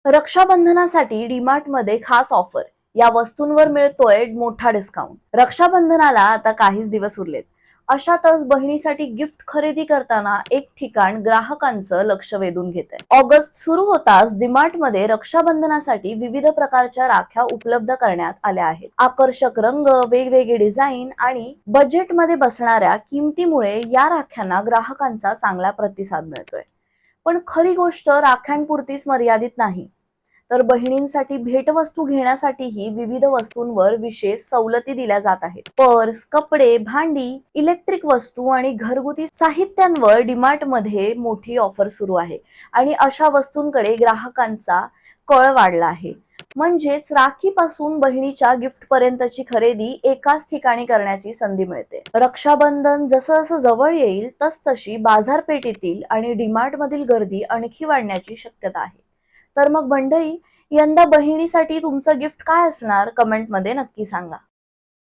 रक्षाबंधनासाठी डीमार्ट मध्ये खास ऑफर. या वस्तूंवर मिळतोय मोठा डिस्काउंट. रक्षाबंधनाला आता काहीच दिवस उरलेत. अशातच बहिणीसाठी गिफ्ट खरेदी करताना एक ठिकाण ग्राहकांचं लक्ष वेधून घेत आहे. ऑगस्ट सुरू होताच डीमार्ट मध्ये रक्षाबंधनासाठी विविध प्रकारच्या राख्या उपलब्ध करण्यात आल्या आहेत. आकर्षक रंग, वेगवेगळे डिझाईन आणि बजेटमध्ये बसणाऱ्या किमतीमुळे या राख्यांना ग्राहकांचा चांगला प्रतिसाद मिळतोय. पण खरी गोष्ट राख्यांपुरतीच मर्यादित नाही, तर बहिणींसाठी भेटवस्तू घेण्यासाठीही विविध वस्तूंवर विशेष सवलती दिल्या जात आहेत. पर्स, कपडे, भांडी, इलेक्ट्रिक वस्तू आणि घरगुती साहित्यांवर डीमार्ट मध्ये मोठी ऑफर सुरू आहे आणि अशा वस्तूंकडे ग्राहकांचा कल वाढला आहे. म्हणजेच राखीपासून बहिणीच्या गिफ्ट पर्यंतची खरेदी एकाच ठिकाणी करण्याची संधी मिळते. रक्षाबंधन जसं जसं जवळ येईल तसतशी बाजारपेठेतील आणि डीमार्ट मधील गर्दी आणखी वाढण्याची शक्यता आहे. तर मग मंडळी, यंदा बहिणीसाठी तुमचं गिफ्ट काय असणार? कमेंट मध्ये नक्की सांगा.